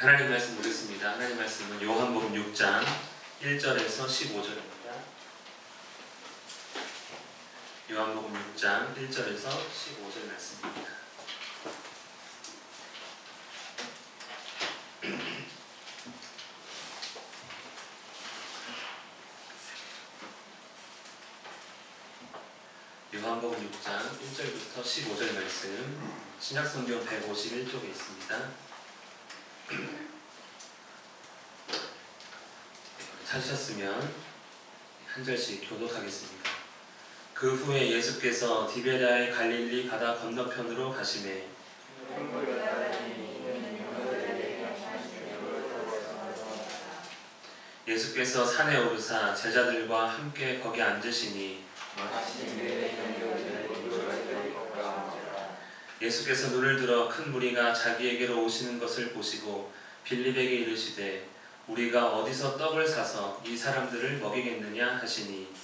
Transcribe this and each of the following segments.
하나님 말씀 보겠습니다. 하나님 말씀은 요한복음 6장 1절에서 15절입니다. 요한복음 6장 1절에서 15절 말씀입니다. 요한복음 6장 1절부터 15절 말씀, 신약성경 151쪽에 있습니다. 찾으셨으면 한 절씩 교독하겠습니다. 그 후에 예수께서 디베랴의 갈릴리 바다 건너편으로 가시매 예수께서 산에 오르사 제자들과 함께 거기 앉으시니 예수께서 눈을 들어 큰 무리가 자기에게로 오시는 것을 보시고 빌립에게 이르시되 우리가 어디서 떡을 사서 이 사람들을 먹이겠느냐 하시니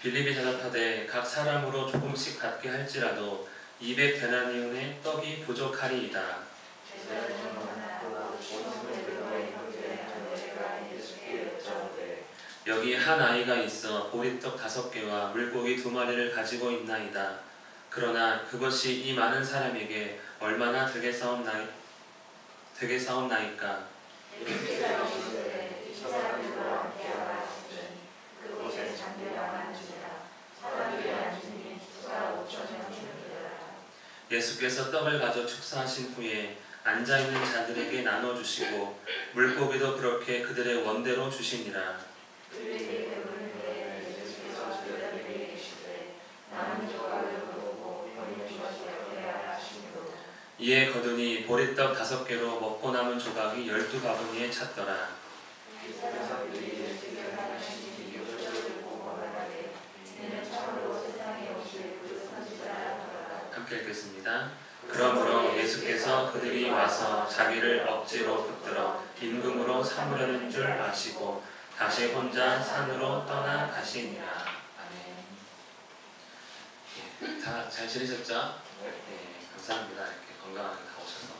빌립이 대답하되 각 사람으로 조금씩 갖게 할지라도 200데나리온의 떡이 부족하리이다. 여기 한 아이가 있어 보리떡 5개와 물고기 2마리를 가지고 있나이다. 그러나 그것이 이 많은 사람에게 얼마나 되겠사옵나이까? 예수께서 떡을 가져 축사하신 후에 앉아있는 자들에게 나눠주시고 물고기도 그렇게 그들의 원대로 주시니라. 이에 거두니 보리떡 5개로 먹고 남은 조각이 12바구니에 찼더라. 함께 읽겠습니다. 그러므로 예수께서 그들이 와서 자기를 억지로 붙들어 임금으로 삼으려는 줄 아시고 다시 혼자 산으로 떠나가시니라. 아멘. 다 잘 지내셨죠? 네, 감사합니다. 이렇게 건강하게 다 오셔서.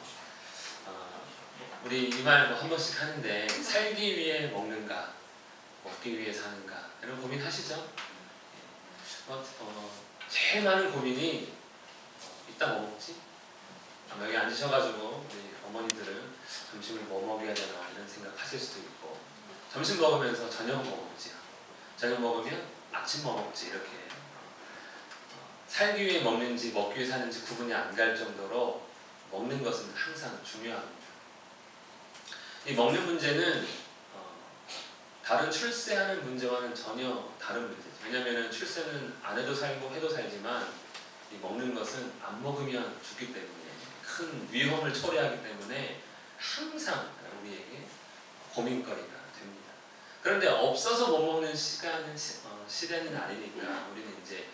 우리 이 말 한 번씩 하는데, 살기 위해 먹는가, 먹기 위해 사는가, 이런 고민 하시죠? 제일 많은 고민이 이따 뭐 먹지? 아마 여기 앉으셔가지고 우리 어머니들은 점심을 뭐 먹여야 되나 이런 생각 하실 수도 있고, 점심 먹으면서 저녁 뭐 먹지? 저녁 먹으면 아침 뭐 먹지? 이렇게 살기 위해 먹는지 먹기 위해 사는지 구분이 안 갈 정도로 먹는 것은 항상 중요합니다. 이 먹는 문제는 다른 출세하는 문제와는 전혀 다른 문제죠. 왜냐하면 출세는 안 해도 살고 해도 살지만 이 먹는 것은 안 먹으면 죽기 때문에 큰 위험을 초래하기 때문에 항상 우리에게 고민거리가 됩니다. 그런데 없어서 못 먹는 시대는 아니니까 우리는 이제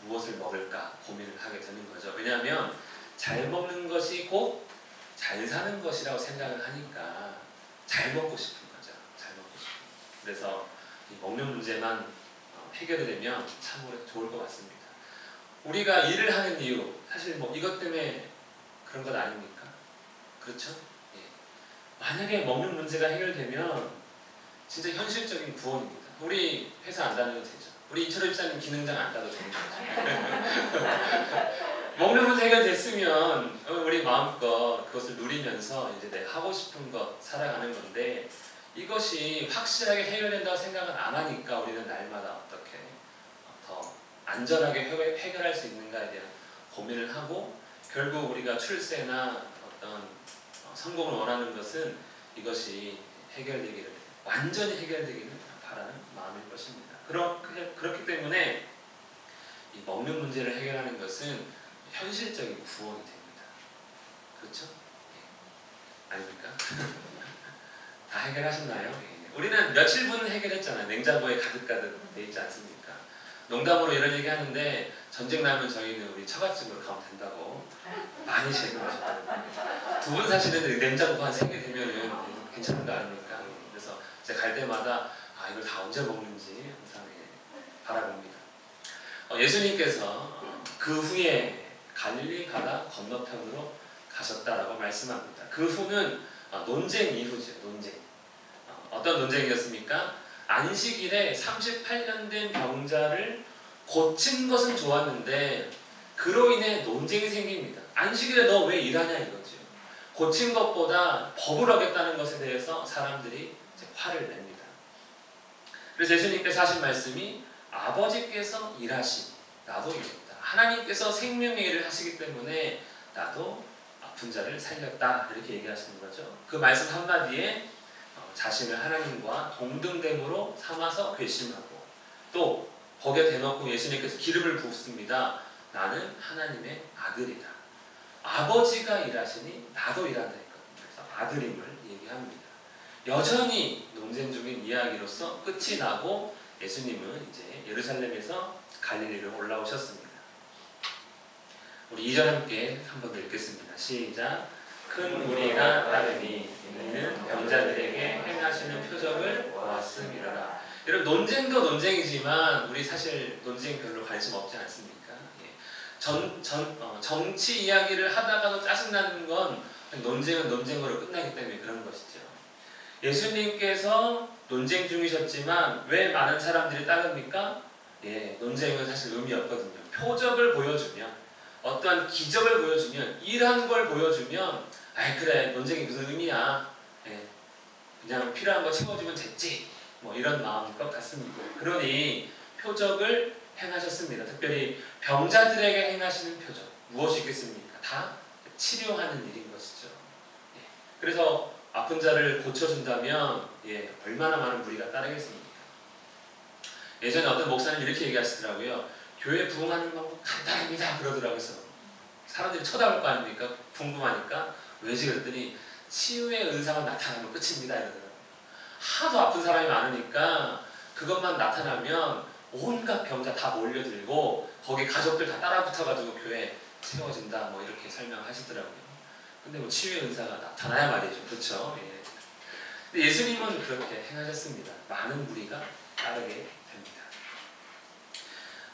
무엇을 먹을까 고민을 하게 되는 거죠. 왜냐하면 잘 먹는 것이 곧 잘 사는 것이라고 생각을 하니까 잘 먹고 싶은 거죠. 잘 먹고 싶은. 그래서 이 먹는 문제만 해결이 되면 참으로 좋을 것 같습니다. 우리가 일을 하는 이유, 사실 뭐 이것 때문에 그런 것 아닙니까? 그렇죠? 예. 만약에 먹는 문제가 해결되면 진짜 현실적인 구원입니다. 우리 회사 안 다녀도 되죠. 우리 이철호 집사님 기능장 안 따도 되는 거죠. 먹는 문제 해결됐으면 우리 마음껏 그것을 누리면서 이제 내가 하고 싶은 것 살아가는 건데, 이것이 확실하게 해결된다고 생각을 안 하니까 우리는 날마다 어떻게 더 안전하게 해결할 수 있는가에 대한 고민을 하고, 결국 우리가 출세나 어떤 성공을 원하는 것은 이것이 해결되기를, 완전히 해결되기를 바라는 마음일 것입니다. 그렇기 때문에 이 먹는 문제를 해결하는 것은 현실적인 구원이 됩니다. 그렇죠? 예. 아닙니까? 다 해결하셨나요? 예. 우리는 며칠 분은 해결했잖아요. 냉장고에 가득가득 돼 있지 않습니까? 농담으로 이런 얘기 하는데, 전쟁 나면 저희는 우리 처갓집으로 가면 된다고 많이 제공하셨거든요. 2분 사시는데 냉장고 한 3개 되면은 괜찮은 거 아닙니까? 그래서 제가 갈 때마다 이걸 다 언제 먹는지 항상 바라봅니다. 예수님께서 그 후에 갈릴리 가다 건너편으로 가셨다라고 말씀합니다. 그 후는 논쟁 이후죠. 논쟁. 어떤 논쟁이었습니까? 안식일에 38년 된 병자를 고친 것은 좋았는데 그로 인해 논쟁이 생깁니다. 안식일에 너 왜 일하냐 이거죠. 고친 것보다 법을 어겼다는 것에 대해서 사람들이 이제 화를 냅니다. 그래서 예수님께서 하신 말씀이 아버지께서 일하시니 나도 일했다. 하나님께서 생명의 일을 하시기 때문에 나도 아픈 자를 살렸다. 이렇게 얘기하시는 거죠. 그 말씀 한마디에 자신을 하나님과 동등됨으로 삼아서 괘씸하고 또 거기에 대놓고 예수님께서 기름을 붓습니다. 나는 하나님의 아들이다. 아버지가 일하시니 나도 일한다 했거든요. 그래서 아들임을 얘기합니다. 여전히 논쟁 중인 이야기로서 끝이 나고 예수님은 이제 예루살렘에서 갈릴리로 올라오셨습니다. 우리 2절 함께 한번 읽겠습니다. 시작. 큰 무리가 따르니 이는 병자들에게 행하시는 표적을 보았음이라. 여러분 논쟁도 논쟁이지만 우리 사실 논쟁 별로 관심 없지 않습니까? 정치 이야기를 하다가도 짜증나는 건 논쟁은 논쟁으로 끝나기 때문에 그런 것이죠. 예수님께서 논쟁 중이셨지만 왜 많은 사람들이 따릅니까? 논쟁은 사실 의미 없거든요. 표적을 보여주면 어떠한 기적을 보여주면 일한 걸 보여주면 그래 논쟁이 무슨 의미야. 그냥 필요한 거 채워주면 됐지. 뭐 이런 마음일 것 같습니다. 그러니 표적을 행하셨습니다. 특별히 병자들에게 행하시는 표적 무엇이 있겠습니까? 다 치료하는 일인 것이죠. 그래서 아픈 자를 고쳐준다면 얼마나 많은 무리가 따르겠습니까? 예전에 어떤 목사님 이렇게 얘기하시더라고요. 교회 부흥하는 방법 간단합니다 그러더라고요. 사람들이 쳐다볼 거 아닙니까? 궁금하니까 왜지 그랬더니 치유의 은사가 나타나면 끝입니다 이러더라고요. 하도 아픈 사람이 많으니까 그것만 나타나면 온갖 병자 다 몰려들고 거기 가족들 다 따라붙어가지고 교회 채워진다 뭐 이렇게 설명하시더라고요. 근데 뭐 치유의 은사가 나타나야 말이죠. 그렇죠? 근데 예수님은 그렇게 행하셨습니다. 많은 무리가 따르게 됩니다.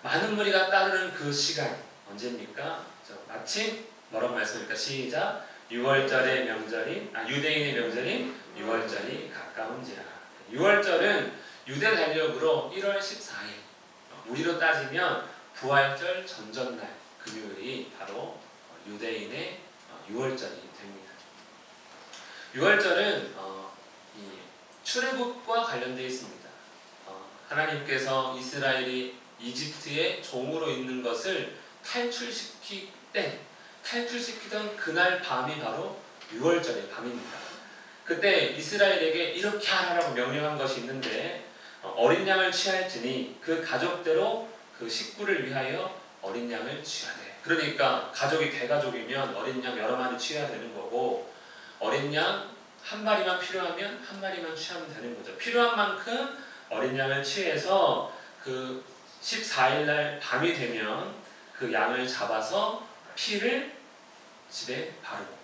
많은 무리가 따르는 그 시간 언제입니까? 마침 뭐라고 말씀입니까? 시작. 6월절의 명절인 유대인의 명절인 6월절이 가까운지라. 6월절은 유대 달력으로 1월 14일 우리로 따지면 부활절 전전날 금요일이 바로 유대인의 6월절이 됩니다. 6월절은 이 출애굽과 관련되어 있습니다. 하나님께서 이스라엘이 이집트의 종으로 있는 것을 탈출시키던 그날 밤이 바로 6월절의 밤입니다. 그때 이스라엘에게 이렇게 하라고 명령한 것이 있는데 어린 양을 취할지니 그 가족대로 그 식구를 위하여 어린 양을 취하되. 그러니까 가족이 대가족이면 어린 양 여러 마리 취해야 되는 거고 어린 양 한 마리만 필요하면 한 마리만 취하면 되는 거죠. 필요한 만큼 어린 양을 취해서 그 14일날 밤이 되면 그 양을 잡아서 피를 집에 바르고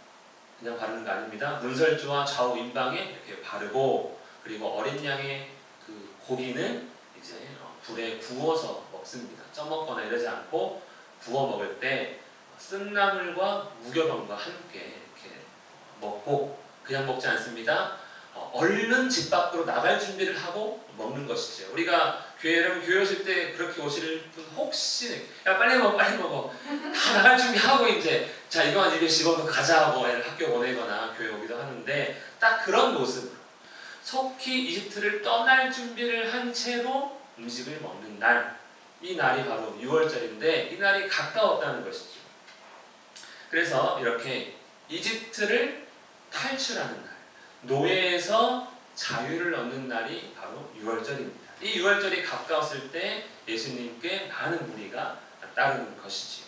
그냥 바르는 거 아닙니다. 문설주와 좌우 임방에 이렇게 바르고 그리고 어린 양의 그 고기는 이제 불에 구워서 먹습니다. 쪄먹거나 이러지 않고 구워 먹을 때 쓴나물과 무교병과 함께 이렇게 먹고 그냥 먹지 않습니다. 얼른 집 밖으로 나갈 준비를 하고 먹는 것이죠. 우리가 여러분 교회 오실 때 그렇게 오실 분 혹시 야 빨리 먹어 다 나갈 준비하고 이제 자 이거만 입에 집어넣고 가자 하고 애를 학교 보내거나 교회 오기도 하는데 딱 그런 모습으로 속히 이집트를 떠날 준비를 한 채로 음식을 먹는 날, 이 날이 바로 6월절인데 이 날이 가까웠다는 것이죠. 그래서 이렇게 이집트를 탈출하는 날, 노예에서 자유를 얻는 날이 바로 6월절입니다. 이 6월절이 가까웠을 때 예수님께 많은 무리가 따르는 것이지요.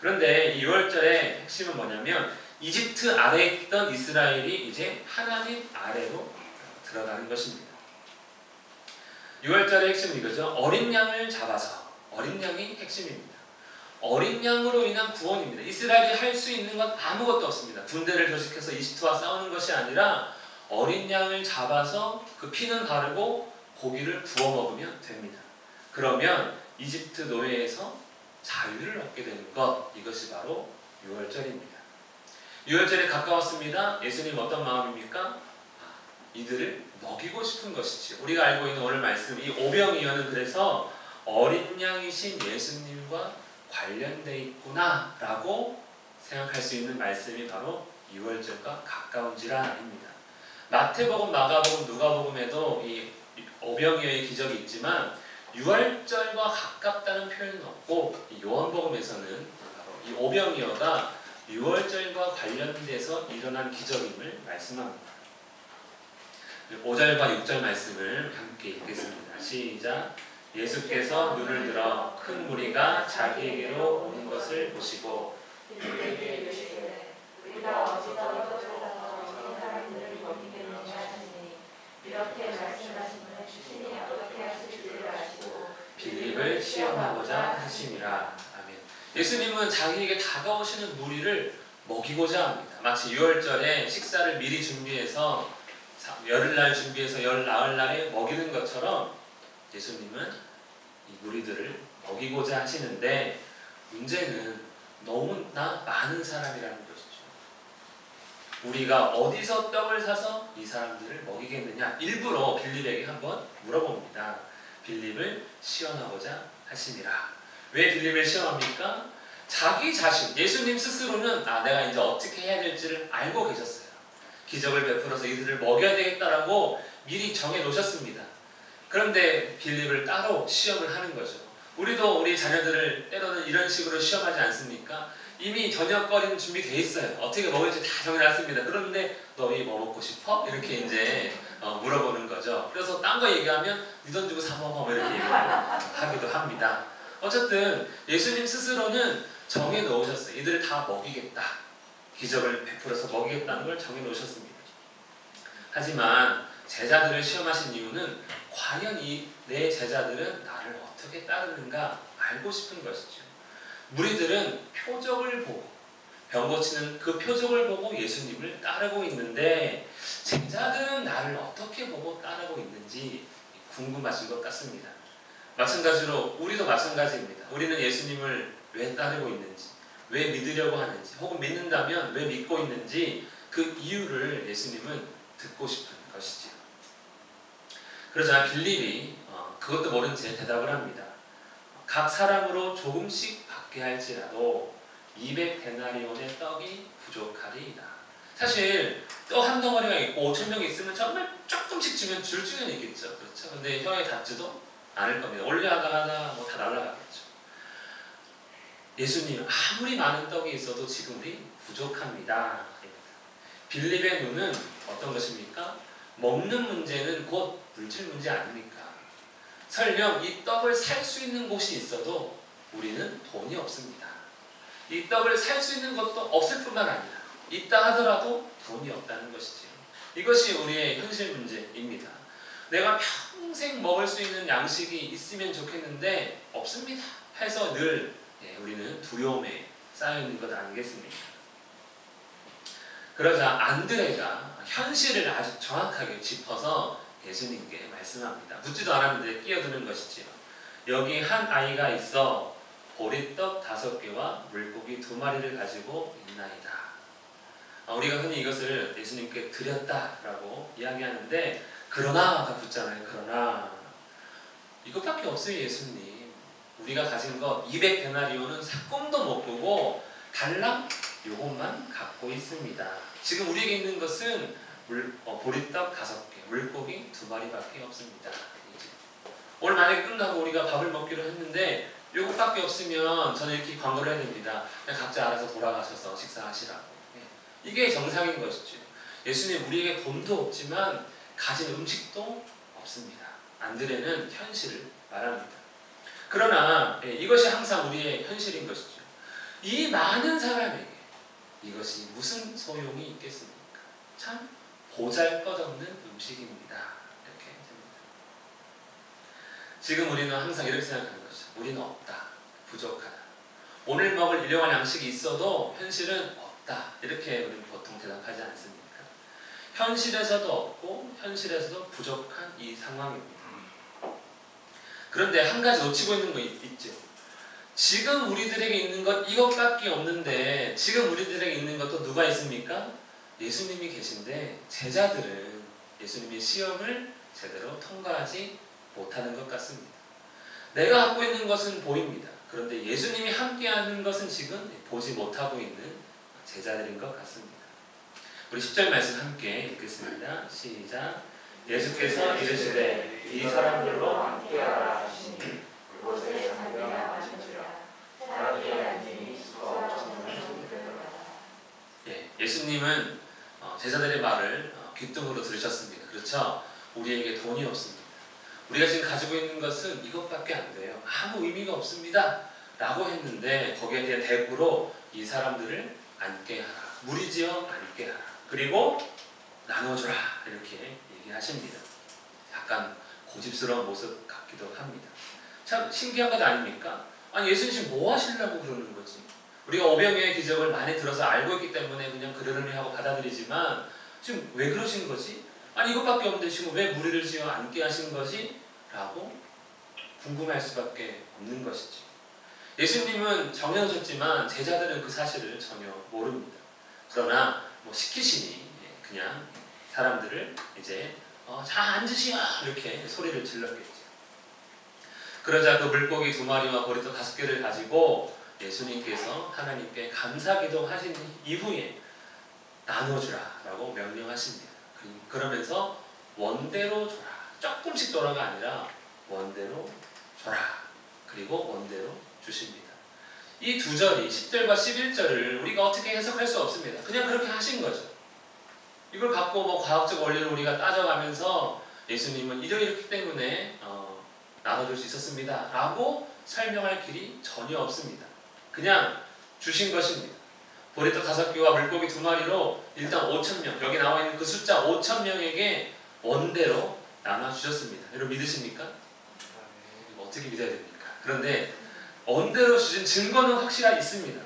그런데 이 6월절의 핵심은 뭐냐면 이집트 아래에 있던 이스라엘이 이제 하나님 아래로 들어가는 것입니다. 6월절의 핵심은 이거죠. 어린 양을 잡아서 어린 양이 핵심입니다. 어린 양으로 인한 구원입니다. 이스라엘이 할 수 있는 건 아무것도 없습니다. 군대를 조직해서 이집트와 싸우는 것이 아니라 어린 양을 잡아서 그 피는 바르고 고기를 구워 먹으면 됩니다. 그러면 이집트 노예에서 자유를 얻게 되는 것, 이것이 바로 유월절입니다. 유월절에 가까웠습니다. 예수님 어떤 마음입니까? 이들을 먹이고 싶은 것이지. 우리가 알고 있는 오늘 말씀, 이 오병이어는 그래서 어린 양이신 예수님과 관련되어 있구나 라고 생각할 수 있는 말씀이 바로 유월절과 가까운지라입니다. 마태복음, 마가복음, 누가복음에도 이 오병이어의 기적이 있지만 유월절과 가깝다는 표현은 없고, 이 요한복음에서는 바로 이 오병이어가 유월절과 관련돼서 일어난 기적임을 말씀합니다. 5절과 6절 말씀을 함께 읽겠습니다. 시작. 예수께서 눈을 들어 큰 무리가 자기에게로 오는 것을 보시고 빌립에게 이르시되 우리가 어디서 찾아서 사람들을 먹이겠느냐 하시니 이렇게 말씀하시면 주신이 어떻게 하실지를 아시고 빌립을 시험하고자 하심이라. 아멘. 예수님은 자기에게 다가오시는 무리를 먹이고자 합니다. 마치 유월절에 식사를 미리 준비해서 열흘날 준비해서 나흘날에 먹이는 것처럼 예수님은 이 무리들을 먹이고자 하시는데, 문제는 너무나 많은 사람이라는 것이죠. 우리가 어디서 떡을 사서 이 사람들을 먹이겠느냐, 일부러 빌립에게 한번 물어봅니다. 빌립을 시험하고자 하심이라. 왜 빌립을 시험합니까? 자기 자신, 예수님 스스로는 내가 이제 어떻게 해야 될지를 알고 계셨어요. 기적을 베풀어서 이들을 먹여야 되겠다라고 미리 정해 놓으셨습니다. 그런데 빌립을 따로 시험을 하는 거죠. 우리도 우리 자녀들을 때로는 이런 식으로 시험하지 않습니까? 이미 저녁거리는 준비되어 있어요. 어떻게 먹을지 다 정해놨습니다. 그런데 너희 뭐 먹고 싶어? 이렇게 이제 물어보는 거죠. 그래서 딴 거 얘기하면 네 돈 주고 사 먹어 이렇게 하기도 합니다. 어쨌든 예수님 스스로는 정해 놓으셨어요. 이들을 다 먹이겠다. 기적을 베풀어서 먹이겠다는 걸 정해 놓으셨습니다. 하지만 제자들을 시험하신 이유는 과연 이 내 제자들은 나를 어떻게 따르는가 알고 싶은 것이죠. 무리들은 표적을 보고, 병 고치는 그 표적을 보고 예수님을 따르고 있는데, 제자들은 나를 어떻게 보고 따르고 있는지 궁금하신 것 같습니다. 마찬가지로 우리도 마찬가지입니다. 우리는 예수님을 왜 따르고 있는지, 왜 믿으려고 하는지, 혹은 믿는다면 왜 믿고 있는지 그 이유를 예수님은 듣고 싶은 것이지요. 그러자 빌립이 그것도 모른 채 대답을 합니다. 각 사람으로 조금씩 받게 할지라도 200데나리온의 떡이 부족하리이다. 사실 떡 한 덩어리가 있고 5,000명이 있으면 정말 조금씩 주면 줄 수는 있겠죠. 그렇죠? 근데 형에 닿지도 않을 겁니다. 올려가다가 뭐 다 날아가겠죠. 예수님, 아무리 많은 떡이 있어도 지금 우리 부족합니다. 빌립의 눈은 어떤 것입니까? 먹는 문제는 곧 물질 문제 아닙니까? 설령 이 떡을 살 수 있는 곳이 있어도 우리는 돈이 없습니다. 이 떡을 살 수 있는 것도 없을 뿐만 아니라 있다 하더라도 돈이 없다는 것이죠. 이것이 우리의 현실 문제입니다. 내가 평생 먹을 수 있는 양식이 있으면 좋겠는데 없습니다 해서 늘 우리는 두려움에 쌓여있는 것 아니겠습니까? 그러자 안드레가 현실을 아주 정확하게 짚어서 예수님께 말씀합니다. 묻지도 않았는데 끼어드는 것이지요. 여기 한 아이가 있어 보리떡 5개와 물고기 2마리를 가지고 있나이다. 우리가 흔히 이것을 예수님께 드렸다라고 이야기하는데, 그러나가 붙잖아요. 그러나 이것밖에 없어요. 예수님, 우리가 가진 것 200데나리온은 삭꿈도 못 보고 달랑 요것만 갖고 있습니다. 지금 우리에게 있는 것은 보리떡 5개, 물고기 2마리밖에 없습니다. 오늘 만약에 끝나고 우리가 밥을 먹기로 했는데 요것밖에 없으면 저는 이렇게 광고를 해야 됩니다. 그냥 각자 알아서 돌아가셔서 식사하시라고. 이게 정상인 것이죠. 예수님, 우리에게 돈도 없지만 가진 음식도 없습니다. 안드레는 현실을 말합니다. 그러나 이것이 항상 우리의 현실인 것이죠. 이 많은 사람에게 이것이 무슨 소용이 있겠습니까? 참 보잘것없는 음식입니다. 이렇게 됩니다. 지금 우리는 항상 이렇게 생각하는 것이죠. 우리는 없다, 부족하다. 오늘 먹을 일용할 양식이 있어도 현실은 없다. 이렇게 우리는 보통 대답하지 않습니까? 현실에서도 없고 현실에서도 부족한 이 상황입니다. 그런데 한 가지 놓치고 있는 거 있죠. 지금 우리들에게 있는 것 이것밖에 없는데 지금 우리들에게 있는 것도 누가 있습니까? 예수님이 계신데 제자들은 예수님의 시험을 제대로 통과하지 못하는 것 같습니다. 내가 갖고 있는 것은 보입니다. 그런데 예수님이 함께하는 것은 지금 보지 못하고 있는 제자들인 것 같습니다. 우리 10절 말씀 함께 읽겠습니다. 시작. 예수께서 이르시되 이 사람들로 함께하라 하시니 그곳에 잔디가 많으니라. 사람이 앉으니 수가 없음을 들으라. 예수님은 제자들의 말을 귀뚱으로 들으셨습니다. 그렇죠? 우리에게 돈이 없습니다. 우리가 지금 가지고 있는 것은 이것밖에 안 돼요. 아무 의미가 없습니다. 라고 했는데 거기에 대한 대꾸로 이 사람들을 앉게 하라. 무리지어 앉게 하라. 그리고 나눠주라. 이렇게 얘기하십니다. 약간 고집스러운 모습 같기도 합니다. 참 신기한 것 아닙니까? 아니 예수님 지금 뭐 하시려고 그러는 거지? 우리가 오병이어의 기적을 많이 들어서 알고 있기 때문에 그냥 그러려니 하고 받아들이지만 지금 왜 그러신 거지? 아니 이것밖에 없는데 지금 왜 무리를 지어 앉게 하신 거지? 라고 궁금할 수밖에 없는 것이죠. 예수님은 정해오셨지만 제자들은 그 사실을 전혀 모릅니다. 그러나 시키시니 그냥 사람들을 이제 자 앉으시오 이렇게 소리를 질렀겠죠. 그러자 그 물고기 2마리와 보리떡 5개를 가지고 예수님께서 하나님께 감사기도 하신 이후에 나눠주라 라고 명령하십니다. 그러면서 원대로 줘라. 조금씩 줘라가 아니라 원대로 줘라. 그리고 원대로 주십니다. 이 두 절이 10절과 11절을 우리가 어떻게 해석할 수 없습니다. 그냥 그렇게 하신 거죠. 이걸 갖고 과학적 원리를 우리가 따져가면서 예수님은 이러이렇기 때문에 나눠줄 수 있었습니다. 라고 설명할 길이 전혀 없습니다. 그냥 주신 것입니다. 보리떡 5개와 물고기 2마리로 일단 5,000명, 여기 나와 있는 그 숫자 5,000명에게 원대로 나눠주셨습니다. 여러분 믿으십니까? 어떻게 믿어야 됩니까? 그런데 원대로 주신 증거는 확실히 있습니다.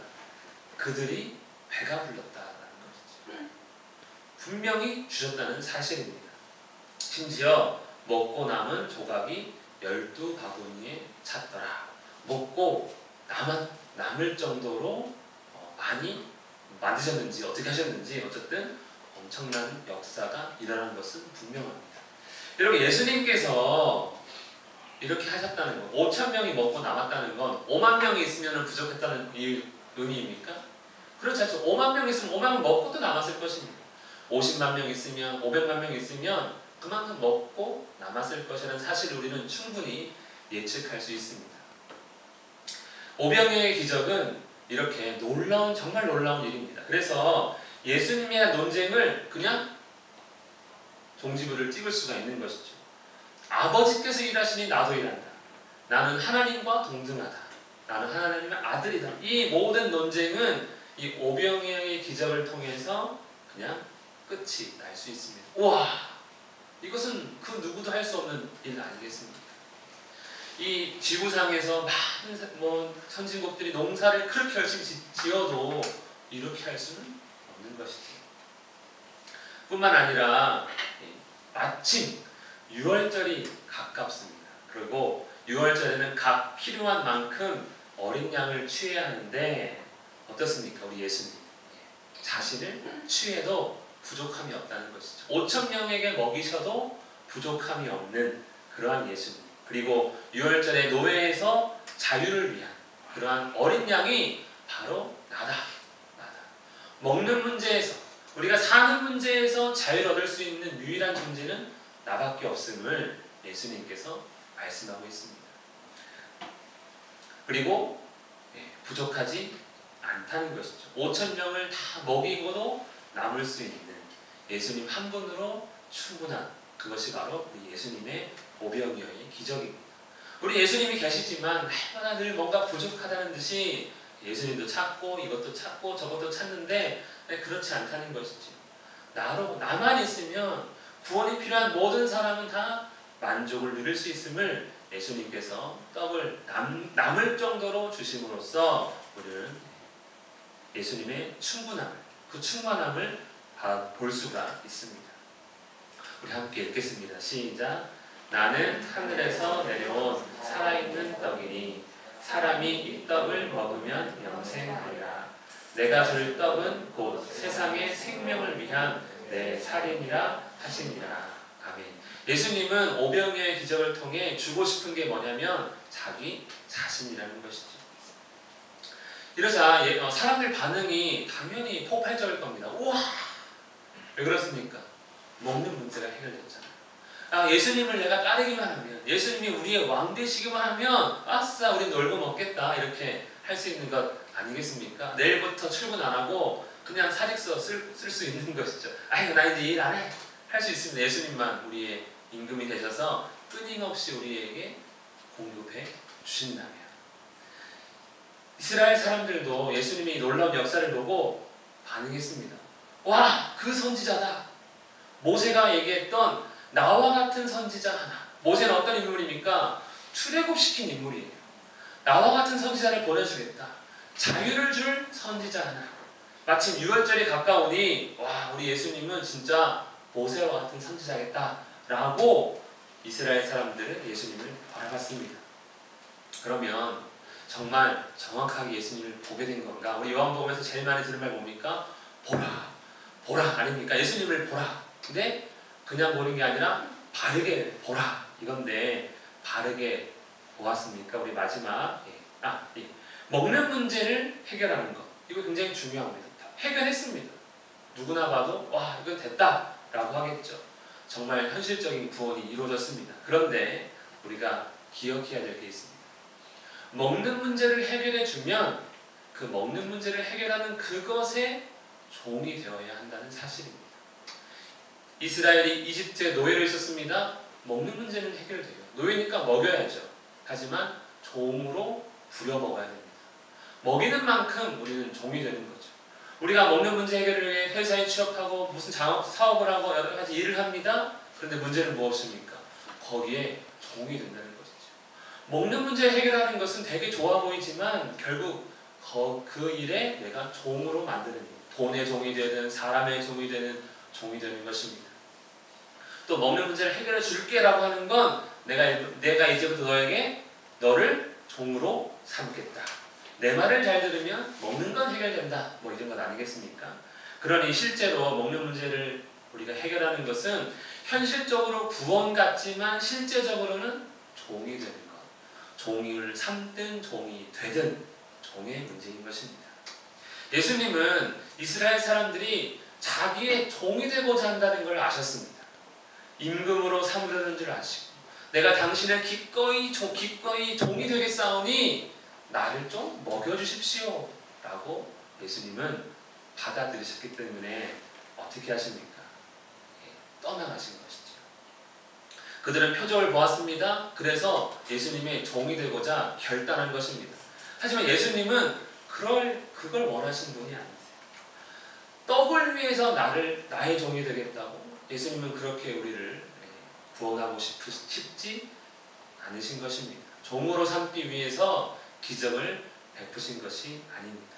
그들이 배가 불렀다라는 것이죠. 분명히 주셨다는 사실입니다. 심지어 먹고 남은 조각이 12바구니에 찼더라. 먹고 남을 정도로 많이 만드셨는지 어떻게 하셨는지 어쨌든 엄청난 역사가 일어난 것은 분명합니다. 여러분 예수님께서 이렇게 하셨다는 것, 5,000명이 먹고 남았다는 건 5만 명이 있으면 부족했다는 의미입니까? 그렇지 않죠. 5만 명 있으면 5만 명 먹고도 남았을 것입니다. 50만 명 있으면 500만 명 있으면 그만큼 먹고 남았을 것이라는 사실을 우리는 충분히 예측할 수 있습니다. 오병이어의 기적은 이렇게 정말 놀라운 일입니다. 그래서 예수님에 대한 논쟁을 그냥 종지부를 찍을 수가 있는 것이죠. 아버지께서 일하시니 나도 일한다. 나는 하나님과 동등하다. 나는 하나님의 아들이다. 이 모든 논쟁은 이 오병이어의 기적을 통해서 그냥 끝이 날 수 있습니다. 우와! 이것은 그 누구도 할 수 없는 일 아니겠습니까? 이 지구상에서 많은 선진국들이 농사를 그렇게 열심히 지어도 이렇게 할 수는 없는 것이죠. 뿐만 아니라 마침 6월절이 가깝습니다. 그리고 6월절에는 각 필요한 만큼 어린 양을 취해야 하는데 어떻습니까? 우리 예수님 자신을 취해도 부족함이 없다는 것이죠. 5,000명에게 먹이셔도 부족함이 없는 그러한 예수님. 그리고 6월절에 노예에서 자유를 위한 그러한 어린 양이 바로 나다. 먹는 문제에서 우리가 사는 문제에서 자유를 얻을 수 있는 유일한 존재는 나밖에 없음을 예수님께서 말씀하고 있습니다. 그리고 부족하지 않다는 것이죠. 5,000명을 다 먹이고도 남을 수 있는 예수님 한 분으로 충분한 그것이 바로 우리 예수님의 오병이어의 기적입니다. 우리 예수님이 계시지만 날마다 늘 뭔가 부족하다는 듯이 예수님도 찾고 이것도 찾고 저것도 찾는데 그렇지 않다는 것이죠. 나만 있으면 구원이 필요한 모든 사람은 다 만족을 누릴 수 있음을 예수님께서 떡을 남을 정도로 주심으로써 우리는 예수님의 충분함을, 그 충만함을 볼 수가 있습니다. 우리 함께 읽겠습니다. 시작. 나는 하늘에서 내려온 살아있는 떡이니 사람이 이 떡을 먹으면 영생하리라. 내가 줄 떡은 곧 세상의 생명을 위한 내 살이니라 하시니라. 아멘. 예수님은 오병이어의 기적을 통해 주고 싶은 게 뭐냐면 자기 자신이라는 것이죠. 이러자 사람들 반응이 당연히 폭발적일 겁니다. 우와! 왜 그렇습니까? 먹는 문제가 해결됐잖아요. 예수님을 내가 따르기만 하면, 예수님이 우리의 왕 되시기만 하면 아싸 우리 놀고 먹겠다 이렇게 할 수 있는 것 아니겠습니까? 내일부터 출근 안 하고 그냥 사직서 쓸 수 있는 것이죠. 아이고 나 이제 일 안 해. 할 수 있습니다. 예수님만 우리의 임금이 되셔서 끊임없이 우리에게 공급해 주신다면. 이스라엘 사람들도 예수님이 놀라운 역사를 보고 반응했습니다. 와, 그 선지자다. 모세가 얘기했던 나와 같은 선지자 하나. 모세는 어떤 인물입니까? 출애굽시킨 인물이에요. 나와 같은 선지자를 보내주겠다. 자유를 줄 선지자 하나. 마침 6월절이 가까우니 와, 우리 예수님은 진짜 모세와 같은 선지자겠다 라고 이스라엘 사람들은 예수님을 바라봤습니다. 그러면 정말 정확하게 예수님을 보게 된 건가? 우리 요한복음에서 제일 많이 들은 말 뭡니까? 보라, 보라 아닙니까? 예수님을 보라. 근데 그냥 보는 게 아니라 바르게 보라 이건데 바르게 보았습니까? 우리 마지막 먹는 문제를 해결하는 것, 이거 굉장히 중요합니다. 해결했습니다. 누구나 봐도 와 이거 됐다 라고 하겠죠. 정말 현실적인 구원이 이루어졌습니다. 그런데 우리가 기억해야 될 게 있습니다. 먹는 문제를 해결해 주면 그 먹는 문제를 해결하는 그것에 종이 되어야 한다는 사실입니다. 이스라엘이 이집트에 노예로 있었습니다. 먹는 문제는 해결돼요. 노예니까 먹여야죠. 하지만 종으로 부려먹어야 됩니다. 먹이는 만큼 우리는 종이 되는 거죠. 우리가 먹는 문제 해결을 위해 회사에 취업하고 무슨 사업을 하고 여러 가지 일을 합니다. 그런데 문제는 무엇입니까? 거기에 종이 된다는 것이죠. 먹는 문제 해결하는 것은 되게 좋아 보이지만 결국 그 일에 내가 종으로 만드는 일, 돈의 종이 되든 사람의 종이 되는 것입니다. 또 먹는 문제를 해결해 줄게라고 하는 건 내가 이제부터 너를 종으로 삼겠다. 내 말을 잘 들으면 먹는 건 해결된다. 뭐 이런 것 아니겠습니까? 그러니 실제로 먹는 문제를 우리가 해결하는 것은 현실적으로 구원 같지만 실제적으로는 종이 되는 것. 종을 삼든 종이 되든 종의 문제인 것입니다. 예수님은 이스라엘 사람들이 자기의 종이 되고자 한다는 걸 아셨습니다. 임금으로 삼으려는 줄 아시고 내가 당신을 기꺼이 종이 되겠사오니 나를 좀 먹여주십시오 라고 예수님은 받아들이셨기 때문에 어떻게 하십니까? 떠나가신 것이죠. 그들은 표적을 보았습니다. 그래서 예수님의 종이 되고자 결단한 것입니다. 하지만 예수님은 그걸 원하신 분이 아니세요. 떡을 위해서 나의 종이 되겠다고 예수님은 그렇게 우리를 구원하고 싶지 않으신 것입니다. 종으로 삼기 위해서 기적을 베푸신 것이 아닙니다.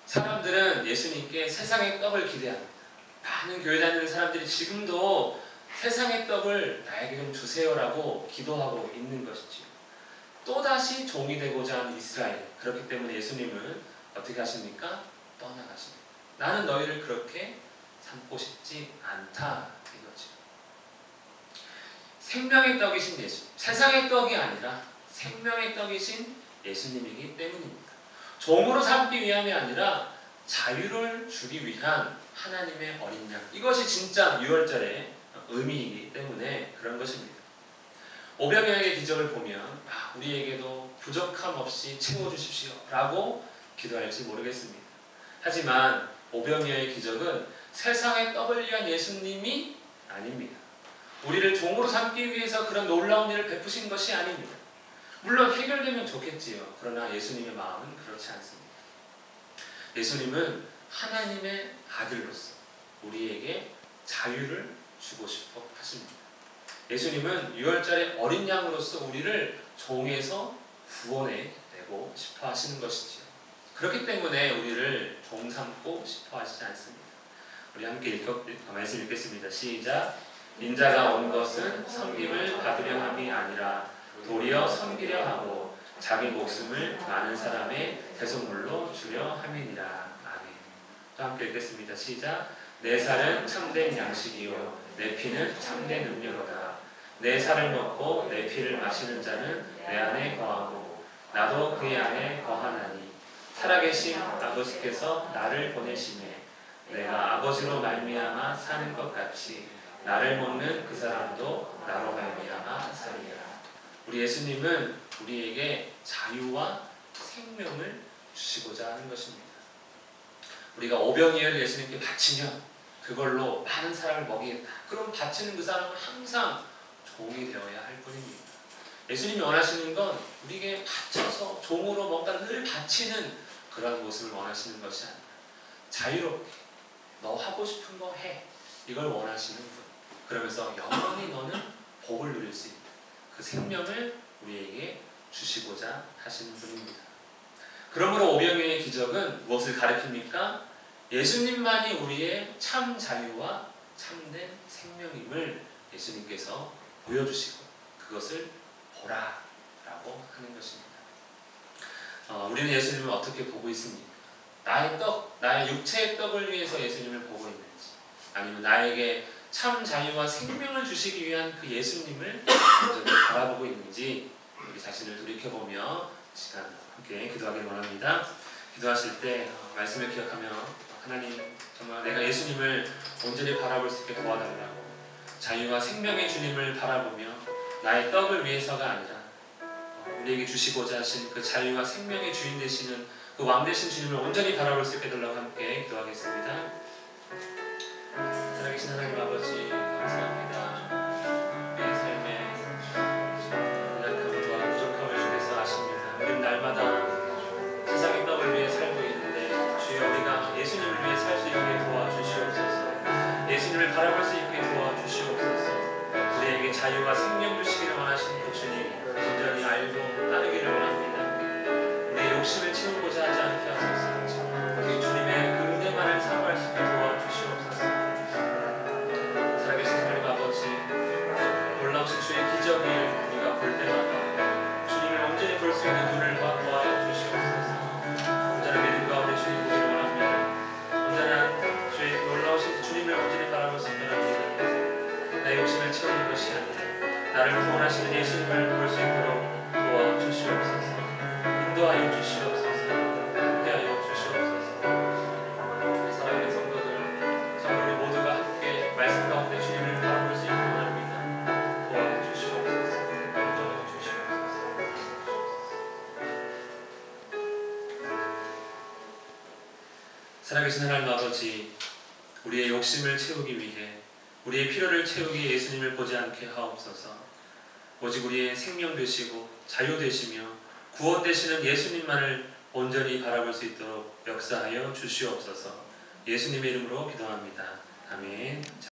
사람들은 예수님께 세상의 떡을 기대합니다. 많은 교회 다니는 사람들이 지금도 세상의 떡을 나에게 좀 주세요라고 기도하고 있는 것이지요. 또다시 종이 되고자 하는 이스라엘. 그렇기 때문에 예수님은 어떻게 하십니까? 떠나가십니다. 나는 너희를 그렇게 삼고 싶지 않다 이거죠. 생명의 떡이신 예수, 세상의 떡이 아니라 생명의 떡이신 예수님이기 때문입니다. 종으로 삼기 위함이 아니라 자유를 주기 위한 하나님의 어린 양, 이것이 진짜 유월절의 의미이기 때문에 그런 것입니다. 오병이어의 기적을 보면 우리에게도 부족함 없이 채워주십시오 라고 기도할지 모르겠습니다. 하지만 오병이어의 기적은 세상의 떡을 위한 예수님이 아닙니다. 우리를 종으로 삼기 위해서 그런 놀라운 일을 베푸신 것이 아닙니다. 물론 해결되면 좋겠지요. 그러나 예수님의 마음은 그렇지 않습니다. 예수님은 하나님의 아들로서 우리에게 자유를 주고 싶어 하십니다. 예수님은 유월절의 어린 양으로서 우리를 종에서 구원해내고 싶어 하시는 것이지요. 그렇기 때문에 우리를 종 삼고 싶어 하시지 않습니다. 우리 함께 말씀 읽겠습니다. 시작. 인자가 온 것은 섬김을 받으려 함이 아니라 도리어 섬기려 하고 자기 목숨을 많은 사람의 대속물로 주려 함이니라. 아멘. 또 함께 읽겠습니다. 시작. 내 살은 참된 양식이요 내 피는 참된 음료로다. 내 살을 먹고 내 피를 마시는 자는 내 안에 거하고 나도 그의 안에 거하나니 살아계신 아버지께서 나를 보내심에 내가 아버지로 말미암아 사는 것 같이 나를 먹는 그 사람도 나로 말미암아 살리라. 우리 예수님은 우리에게 자유와 생명을 주시고자 하는 것입니다. 우리가 오병이어를 예수님께 바치면 그걸로 많은 사람을 먹이겠다. 그럼 바치는 그 사람은 항상 종이 되어야 할 뿐입니다. 예수님이 원하시는 건 우리에게 바쳐서 종으로 뭔가 늘 바치는 그런 모습을 원하시는 것이 아니라 자유롭게 너 하고 싶은 거 해. 이걸 원하시는 분. 그러면서 영원히 너는 복을 누릴 수 있는 그 생명을 우리에게 주시고자 하시는 분입니다. 그러므로 오병이어의 기적은 무엇을 가리킵니까? 예수님만이 우리의 참 자유와 참된 생명임을 예수님께서 보여주시고 그것을 보라 라고 하는 것입니다. 우리는 예수님을 어떻게 보고 있습니까? 나의 떡, 나의 육체의 떡을 위해서 예수님을 보고 있는지, 아니면 나에게 참 자유와 생명을 주시기 위한 그 예수님을 먼저 바라보고 있는지 우리 자신을 돌이켜보며 시간 함께 기도하길 원합니다. 기도하실 때 말씀을 기억하며 하나님 정말 내가 예수님을 온전히 바라볼 수 있게 도와달라고, 자유와 생명의 주님을 바라보며 나의 떡을 위해서가 아니라 우리에게 주시고자 하신 그 자유와 생명의 주인 되시는 그 왕 되신 주님을 온전히 바라볼 수 있게 달라고 함께 기도하겠습니다. 살아계신 하나님 아버지 감사합니다. 우리의 삶에 연약함과 부족함을 주께서 아십니다. 우리는 날마다 세상의 떡을 위해 살고 있는데 주여 우리가 예수님을 위해 살 수 있게 도와주시옵소서. 예수님을 바라볼 수 있게 도와주시옵소서. 우리에게 자유와 생명 주시기를 원하시는 그 주님 온전히 알고 따르기를 원합니다. 우리의 욕심을 채우고자 하지 않게 하소서. 오직 주님의 그 은혜만을 사모할 수 있게 도와주시옵소서. 살아계신 하나님 아버지, 놀라우신 주의 기적을 우리가 볼 때마다 주님을 온전히 볼 수 있는 눈을 도와주시옵소서. 온전한 믿음 가운데 주님 보기를 원합니다. 온전한 주의 놀라우신 주님을 온전히 바라볼 수 있게 합니다. 내 욕심을 채우는 것이 아니라 나를 구원하시는 예수님을 볼 수 있도록 도와주시옵소서. 인도하여 주시옵소서. 함께하여 주시옵소서. 사랑하는 성도들, 성도 우리 모두가 함께 말씀 가운데 주님을 바라볼 수 있게 원합니다. 도와주시옵소서. 인도하여 주시옵소서. 살아계신 하나님 아버지, 우리의 욕심을 채우기 위해 우리의 필요를 채우기 위해 예수님을 보지 않게 하옵소서. 오직 우리의 생명 되시고 자유 되시며 구원 되시는 예수님만을 온전히 바라볼 수 있도록 역사하여 주시옵소서. 예수님의 이름으로 기도합니다. 아멘.